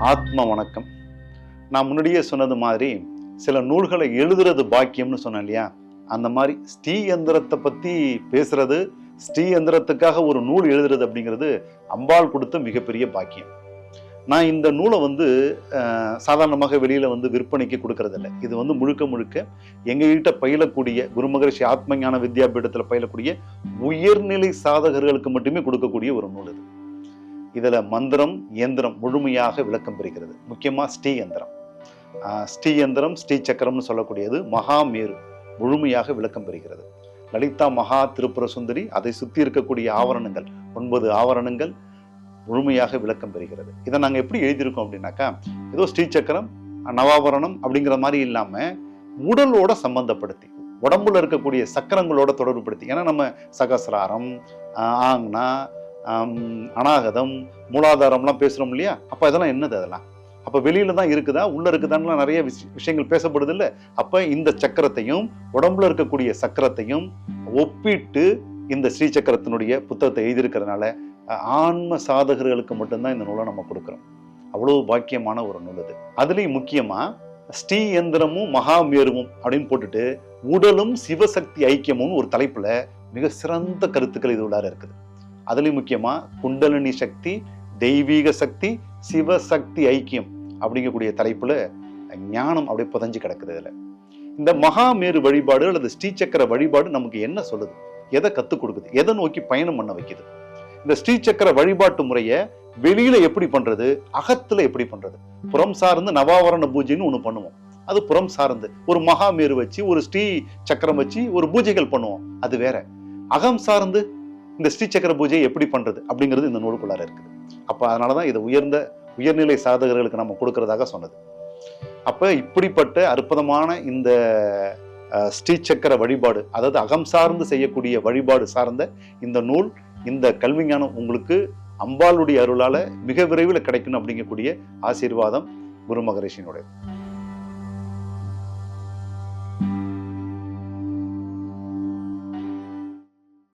ஆத்ம வணக்கம். நான் முன்னாடியே சொன்னது மாதிரி சில நூல்களை எழுதுறது பாக்கியம்னு சொன்னேன் இல்லையா? அந்த மாதிரி ஸ்ரீ யந்திரத்தை பத்தி பேசுறது, ஸ்ரீ யந்திரத்துக்காக ஒரு நூல் எழுதுறது அப்படிங்கிறது அம்பாள் கொடுத்த மிகப்பெரிய பாக்கியம். நான் இந்த நூலை சாதாரணமாக வெளியில விற்பனைக்கு கொடுக்கறது இல்லை. இது முழுக்க முழுக்க எங்ககிட்ட பயிலக்கூடிய குரு மகரிஷி ஆத்ம ஞான வித்யாபீடத்தில் பயிலக்கூடிய உயர்நிலை சாதகர்களுக்கு மட்டுமே கொடுக்கக்கூடிய ஒரு நூல் இது. இதுல மந்திரம் இயந்திரம் முழுமையாக விளக்கம் பெறுகிறது. முக்கியமா ஸ்ரீ யந்திரம், ஸ்ரீ யந்திரம் ஸ்ரீ சக்கரம்னு சொல்லக்கூடியது மகாமேரு முழுமையாக விளக்கம் பெறுகிறது. லலிதா மகா திருப்புர சுந்தரி, அதை சுத்தி இருக்கக்கூடிய ஆவரணங்கள் 9 ஆவரணங்கள் முழுமையாக விளக்கம் பெறுகிறது. இதை நாங்கள் எப்படி எழுதியிருக்கோம் அப்படின்னாக்கா, ஏதோ ஸ்ரீ சக்கரம் நவாபரணம் அப்படிங்கிற மாதிரி இல்லாம உடலோட சம்பந்தப்படுத்தி, உடம்புல இருக்கக்கூடிய சக்கரங்களோட தொடர்புபடுத்தி. ஏன்னா நம்ம சகசிராரம், ஆங்னா, அநாகதம், மூலாதாரம்லாம் பேசுறோம் இல்லையா? அப்ப அதெல்லாம் என்னது? அதெல்லாம் அப்ப வெளியில தான் இருக்குதா, உள்ள இருக்குதான்னு நிறைய விஷயங்கள் பேசப்படுது இல்லை? அப்ப இந்த சக்கரத்தையும் உடம்புல இருக்கக்கூடிய சக்கரத்தையும் ஒப்பிட்டு இந்த ஸ்ரீ சக்கரத்தினுடைய புத்தகத்தை எழுதியிருக்கிறதுனால ஆன்ம சாதகர்களுக்கு மட்டும்தான் இந்த நூலை நம்ம கொடுக்குறோம். அவ்வளவு பாக்கியமான ஒரு நூல் அது. அதுலயும் முக்கியமா ஸ்ரீ யந்திரமும் மகாமேருவும் அப்படின்னு போட்டுட்டு உடலும் சிவசக்தி ஐக்கியமும் ஒரு தலைப்புல மிக சிறந்த கருத்துக்கள் இது உள்ளார இருக்குது. அதுலயும் முக்கியமா குண்டலினி சக்தி, தெய்வீக சக்தி, சிவசக்தி ஐக்கியம் அப்படிங்கக்கூடிய தலைப்புல ஞானம் அப்படியே புதஞ்சு கிடக்குது. இதுல இந்த மகாமேரு வழிபாடு அல்லது ஸ்ரீசக்கர வழிபாடு நமக்கு என்ன சொல்லுது, எதை கத்துக் கொடுக்குது, எதை நோக்கி பயணம் பண்ண வைக்குது? இந்த ஸ்ரீசக்கர வழிபாட்டு முறைய வெளியில எப்படி பண்றது, அகத்துல எப்படி பண்றது? புறம் சார்ந்து நவாவரண பூஜைன்னு ஒண்ணு பண்ணுவோம், அது புறம் சார்ந்து ஒரு மகாமேரு வச்சு ஒரு ஸ்ரீ சக்கரம் வச்சு ஒரு பூஜைகள் பண்ணுவோம், அது வேற. அகம் சார்ந்து இந்த ஸ்ரீ சக்கர பூஜையை எப்படி பண்றது அப்படிங்கிறது இந்த நூலுக்குள்ளார இருக்குது. அப்ப அதனாலதான் இதை உயர்நிலை சாதகர்களுக்கு நம்ம கொடுக்கறதாக சொன்னது. அப்ப இப்படிப்பட்ட அற்புதமான இந்த ஸ்ரீ சக்கர வழிபாடு, அதாவது அகம் சார்ந்து செய்யக்கூடிய வழிபாடு சார்ந்த இந்த நூல், இந்த கல்வி ஞானம் உங்களுக்கு அம்பாளுடைய அருளால மிக விரைவில் கிடைக்கணும் அப்படிங்கக்கூடிய ஆசீர்வாதம் குரு மகரிஷியினுடைய.